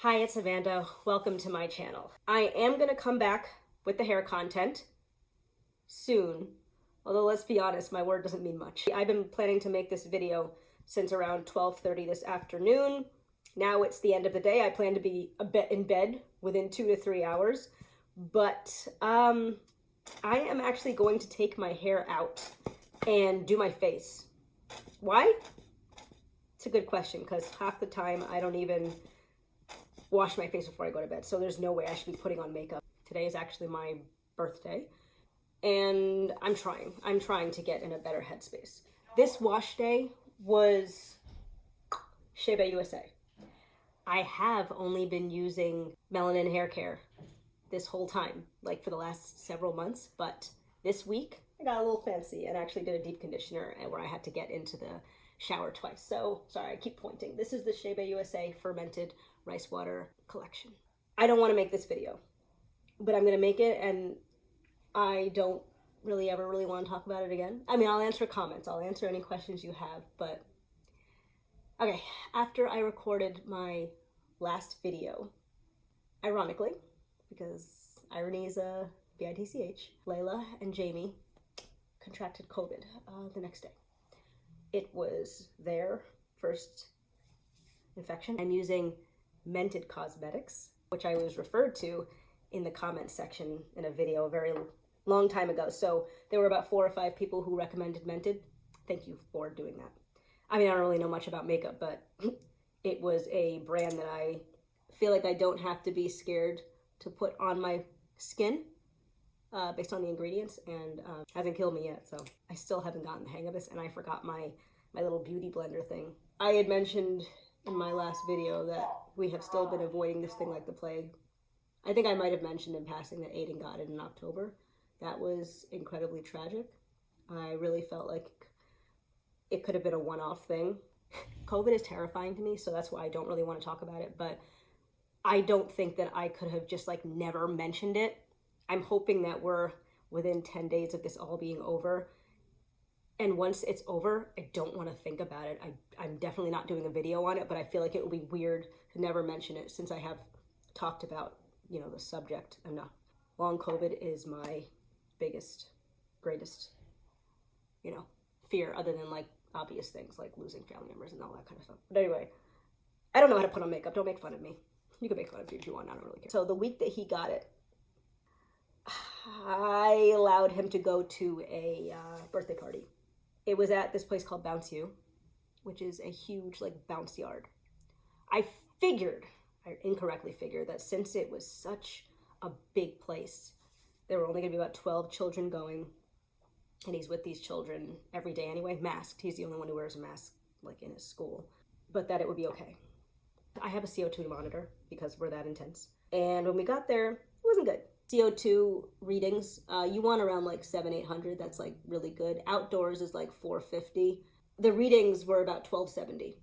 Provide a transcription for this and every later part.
Hi, it's Amanda. Welcome to my channel. I am going to come back with the hair content soon, although let's be honest, my word doesn't mean much. I've been planning to make this video since around 12:30 this afternoon. Now it's the end of the day. I plan to be in bed within 2 to 3 hours, but I am actually going to take my hair out and do my face. Why? It's a good question because half the time I don't even wash my face before I go to bed, so there's no way I should be putting on makeup. Today is actually my birthday, and I'm trying to get in a better headspace. This wash day was Shampoo USA. I have only been using Melanin hair care this whole time, like for the last several months, but this week I got a little fancy and actually did a deep conditioner where I had to get into the shower twice. So, sorry, I keep pointing. This is the Shampoo USA fermented rice water collection. I don't want to make this video, but I'm going to make it, and I don't really ever want to talk about it again. I mean, I'll answer comments. I'll answer any questions you have, but okay, after I recorded my last video, ironically, because irony is a bitch, Layla and Jamie contracted COVID the next day. It was their first infection. I'm using Mented Cosmetics, which I was referred to in the comments section in a video a very long time ago. So there were about 4 or 5 people who recommended Mented. Thank you for doing that. I mean, I don't really know much about makeup, but it was a brand that I feel like I don't have to be scared to put on my skin based on the ingredients, and hasn't killed me yet. So I still haven't gotten the hang of this, and I forgot my little beauty blender thing. I had mentioned in my last video that we have still been avoiding this thing like the plague. I think I might have mentioned in passing that Aiden got it in October. That was incredibly tragic. I really felt like it could have been a one-off thing. COVID is terrifying to me, so that's why I don't really want to talk about it, but I don't think that I could have just like never mentioned it. I'm hoping that we're within 10 days of this all being over. And once it's over, I don't want to think about it. I'm definitely not doing a video on it, but I feel like it would be weird to never mention it since I have talked about, the subject enough. Long COVID is my biggest, greatest, fear, other than like obvious things like losing family members and all that kind of stuff. But anyway, I don't know how to put on makeup. Don't make fun of me. You can make fun of me if you want. I don't really care. So the week that he got it, I allowed him to go to a birthday party. It was at this place called Bounce You, which is a huge like bounce yard. I incorrectly figured that since it was such a big place, there were only gonna be about 12 children going, and he's with these children every day anyway, masked. He's the only one who wears a mask like in his school, but that it would be okay. I have a CO2 monitor because we're that intense. And when we got there, it wasn't good. CO2 readings, you want around like 700-800. That's like really good. Outdoors is like 450. The readings were about 1270.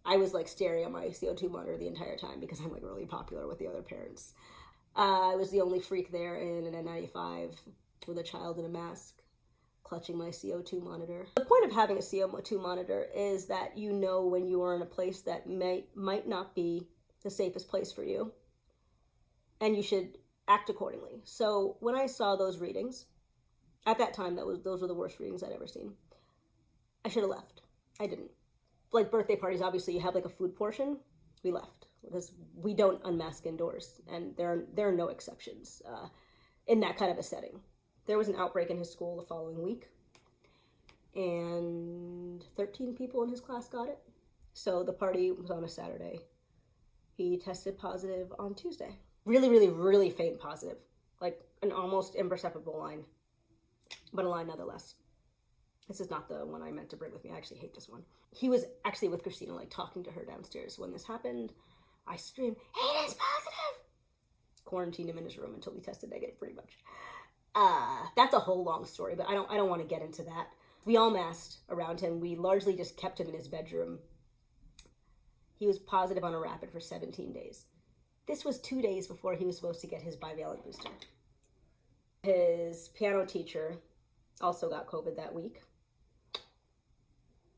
I was like staring at my CO2 monitor the entire time because I'm like really popular with the other parents. I was the only freak there in an N95 with a child in a mask, clutching my CO2 monitor. The point of having a CO2 monitor is that you know when you are in a place that might not be the safest place for you, and you should act accordingly. So when I saw those readings, at that time, those were the worst readings I'd ever seen. I should have left. I didn't. Like birthday parties, obviously you have like a food portion. We left because we don't unmask indoors, and there are no exceptions in that kind of a setting. There was an outbreak in his school the following week, and 13 people in his class got it. So the party was on a Saturday. He tested positive on Tuesday. Really faint positive, like an almost imperceptible line, but a line nonetheless. This is not the one I meant to bring with me. I actually hate this one. He was actually with Christina, like talking to her downstairs. When this happened, I screamed, "Hayden's positive!" Quarantined him in his room until he tested negative, pretty much. That's a whole long story, but I don't want to get into that. We all masked around him. We largely just kept him in his bedroom. He was positive on a rapid for 17 days. This was 2 days before he was supposed to get his bivalent booster. His piano teacher also got COVID that week,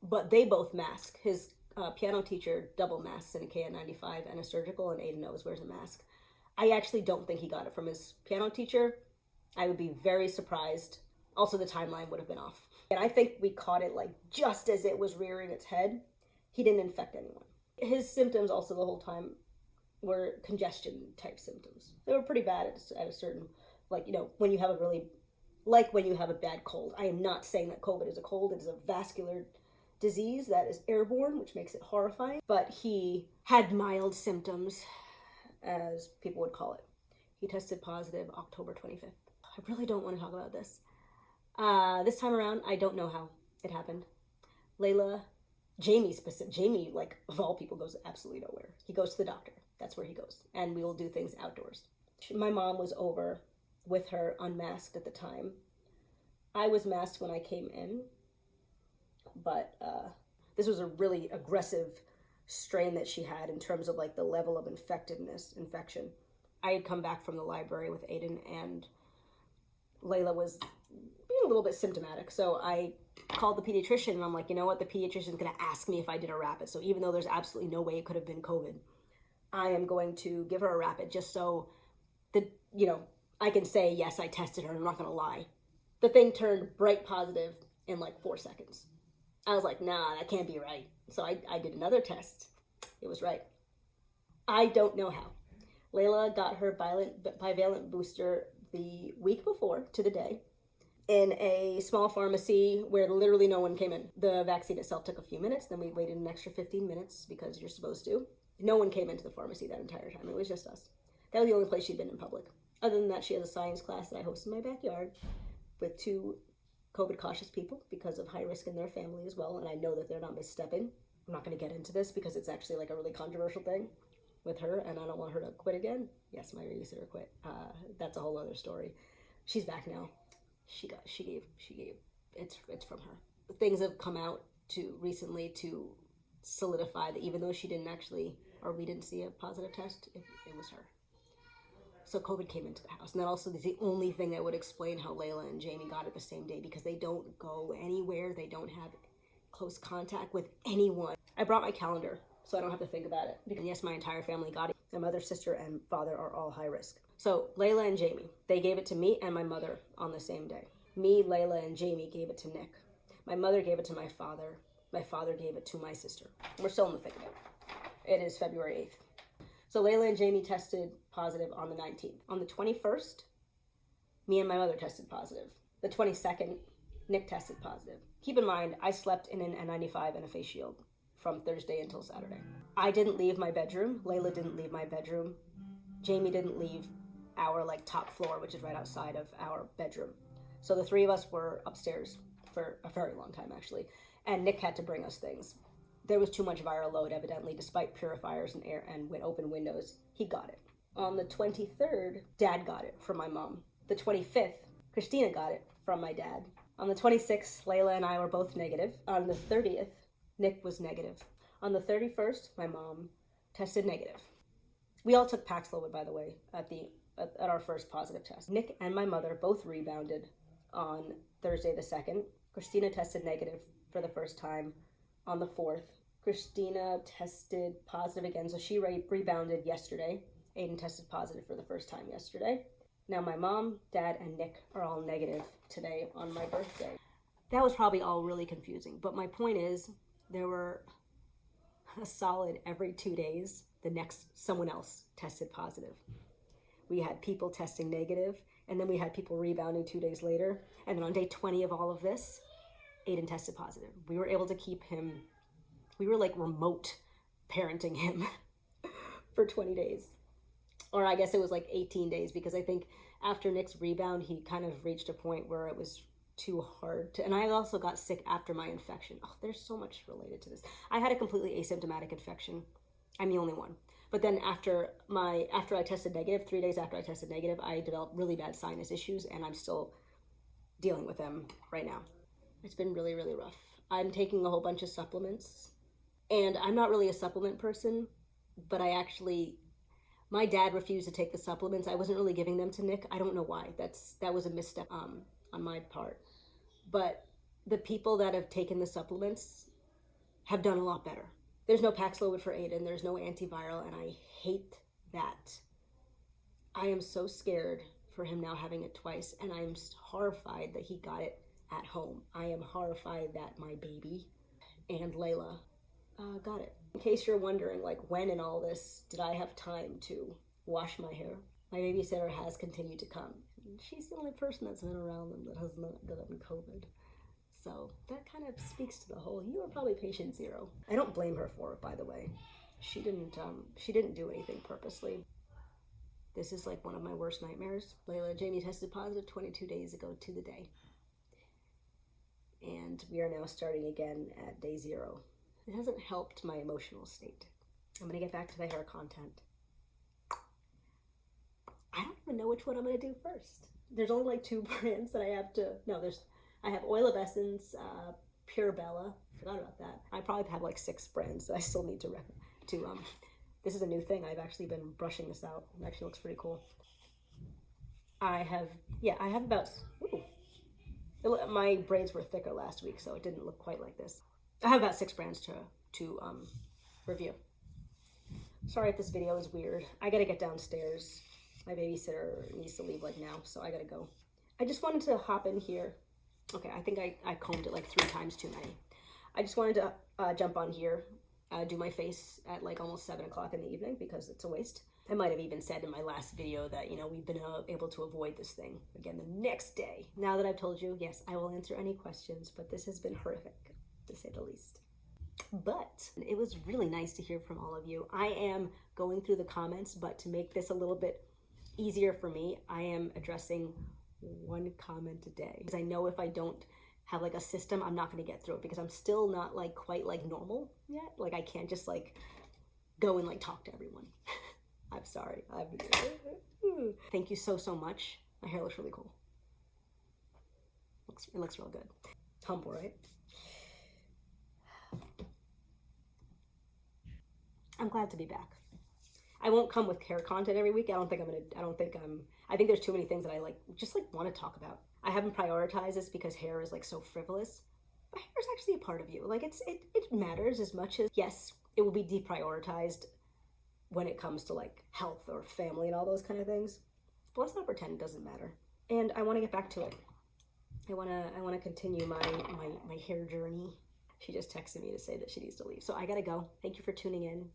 but they both masked. His piano teacher double masks in a KN95 and a surgical, and Aiden always wears a mask. I actually don't think he got it from his piano teacher. I would be very surprised. Also, the timeline would have been off. And I think we caught it like just as it was rearing its head. He didn't infect anyone. His symptoms also the whole time were congestion type symptoms. They were pretty bad at a certain, like, you know, when you have a really, like when you have a bad cold. I am not saying that COVID is a cold. It is a vascular disease that is airborne, which makes it horrifying. But he had mild symptoms, as people would call it. He tested positive October 25th. I really don't want to talk about this. This time around, I don't know how it happened. Jamie, like, of all people, goes absolutely nowhere. He goes to the doctor. That's where he goes. And we will do things outdoors. My mom was over with her unmasked at the time. I was masked when I came in. But this was a really aggressive strain that she had in terms of, like, the level of infection. I had come back from the library with Aiden, and Layla was being a little bit symptomatic. So I called the pediatrician, and I'm like, you know what? The pediatrician's going to ask me if I did a rapid. So even though there's absolutely no way it could have been COVID, I am going to give her a rapid just so that, you know, I can say, yes, I tested her. I'm not going to lie. The thing turned bright positive in like 4 seconds. I was like, nah, that can't be right. So I did another test. It was right. I don't know how. Layla got her bivalent booster the week before to the day in a small pharmacy where literally no one came in. The vaccine itself took a few minutes. Then we waited an extra 15 minutes because you're supposed to. No one came into the pharmacy that entire time. It was just us. That was the only place she'd been in public. Other than that, she has a science class that I host in my backyard with 2 COVID cautious people because of high risk in their family as well. And I know that they're not misstepping. I'm not going to get into this because it's actually like a really controversial thing with her, and I don't want her to quit again. Yes, my babysitter quit. That's a whole other story. She's back now. She gave. It's from her. Things have come out recently to solidify that even though she didn't actually, or we didn't see a positive test, it was her. So COVID came into the house. And that also is the only thing that would explain how Layla and Jamie got it the same day, because they don't go anywhere. They don't have close contact with anyone. I brought my calendar so I don't have to think about it. And yes, my entire family got it. My mother, sister, and father are all high risk. So Layla and Jamie, they gave it to me and my mother on the same day. Me, Layla, and Jamie gave it to Nick. My mother gave it to my father. My father gave it to my sister. We're still in the thick of it. It is February 8th. So Layla and Jamie tested positive on the 19th. On the 21st, me and my mother tested positive. The 22nd, Nick tested positive. Keep in mind, I slept in an N95 and a face shield from Thursday until Saturday. I didn't leave my bedroom. Layla didn't leave my bedroom. Jamie didn't leave our like top floor, which is right outside of our bedroom. So the 3 of us were upstairs for a very long time, actually. And Nick had to bring us things. There was too much viral load, evidently, despite purifiers and air and open windows. He got it. On the 23rd, Dad got it from my mom. The 25th, Christina got it from my dad. On the 26th, Layla and I were both negative. On the 30th, Nick was negative. On the 31st, my mom tested negative. We all took Paxlovid, by the way, at our first positive test. Nick and my mother both rebounded on Thursday the 2nd. Christina tested negative for the first time on the 4th. Christina tested positive again, so she rebounded yesterday. Aiden tested positive for the first time yesterday. Now my mom, dad, and Nick are all negative today on my birthday. That was probably all really confusing, but my point is there were a solid every 2 days, someone else tested positive. We had people testing negative, and then we had people rebounding 2 days later. And then on day 20 of all of this, Aiden tested positive. We were able to keep him, we were like remote parenting him for 20 days. Or I guess it was like 18 days, because I think after Nick's rebound, he kind of reached a point where it was too hard to, and I also got sick after my infection. Oh, there's so much related to this. I had a completely asymptomatic infection. I'm the only one. But then after I tested negative, 3 days after I tested negative, I developed really bad sinus issues, and I'm still dealing with them right now. It's been really, really rough. I'm taking a whole bunch of supplements, and I'm not really a supplement person, but my dad refused to take the supplements. I wasn't really giving them to Nick. I don't know why. That was a misstep on my part. But the people that have taken the supplements have done a lot better. There's no Paxlovid for Aiden. There's no antiviral, and I hate that. I am so scared for him now having it twice, and I'm horrified that he got it at home. I am horrified that my baby and Layla got it. In case you're wondering, like, when in all this did I have time to wash my hair? My babysitter has continued to come. She's the only person that's been around them that has not gotten COVID. So that kind of speaks to the whole, you were probably patient zero. I don't blame her for it, by the way. She didn't do anything purposely. This is like one of my worst nightmares. Layla, Jamie tested positive 22 days ago to the day. And we are now starting again at day 0. It hasn't helped my emotional state. I'm gonna get back to the hair content. I don't even know which one I'm gonna do first. There's only like 2 brands that I have to, I have Oil of Essence, Pure Bella, forgot about that. I probably have like 6 brands that I still need to this is a new thing. I've actually been brushing this out. It actually looks pretty cool. I have about, my braids were thicker last week, so it didn't look quite like this. I have about 6 brands to review. Sorry if this video is weird. I gotta get downstairs. My babysitter needs to leave like now, so I gotta go. I just wanted to hop in here. Okay, I think I combed it like 3 times too many. I just wanted to jump on here, do my face at like almost 7 o'clock in the evening because it's a waste. I might have even said in my last video that, we've been able to avoid this thing again the next day. Now that I've told you, yes, I will answer any questions, but this has been horrific, to say the least. But it was really nice to hear from all of you. I am going through the comments, but to make this a little bit easier for me, I am addressing 1 comment a day. Because I know if I don't have like a system, I'm not going to get through it because I'm still not like quite like normal yet. Like I can't just like go and like talk to everyone. I'm sorry. Thank you so much. My hair looks really cool. It looks real good. Humble, right? I'm glad to be back. I won't come with hair content every week. I think there's too many things that I just want to talk about. I haven't prioritized this because hair is like so frivolous. But hair is actually a part of you. Like it matters as much as, yes, it will be deprioritized when it comes to like health or family and all those kind of things. But let's not pretend it doesn't matter. And I want to get back to it. I want to continue my hair journey. She just texted me to say that she needs to leave. So I gotta go. Thank you for tuning in.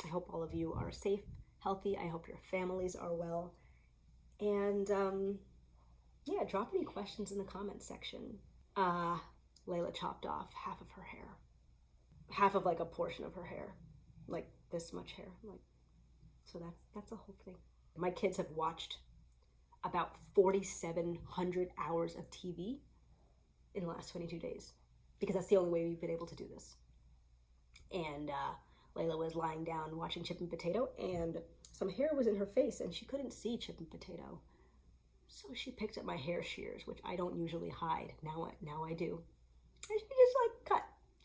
I hope all of you are safe, healthy. I hope your families are well. And yeah, drop any questions in the comments section. Layla chopped off half of her hair. Half of like a portion of her hair. Like this much hair. So that's the whole thing. My kids have watched about 4,700 hours of TV in the last 22 days. Because that's the only way we've been able to do this. And Layla was lying down watching Chip and Potato, and some hair was in her face, and she couldn't see Chip and Potato. So she picked up my hair shears, which I don't usually hide. Now I do. And she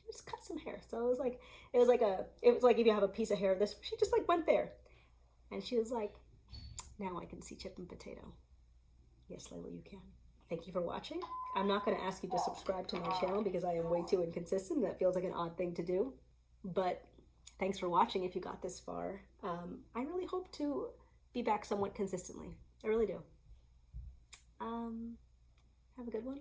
just cut some hair. So it was like if you have a piece of hair, she just like went there, and she was like, now I can see Chip and Potato. Yes, Layla, you can. Thank you for watching. I'm not going to ask you to subscribe to my channel because I am way too inconsistent. That feels like an odd thing to do. But thanks for watching if you got this far. I really hope to be back somewhat consistently. I really do. Have a good one.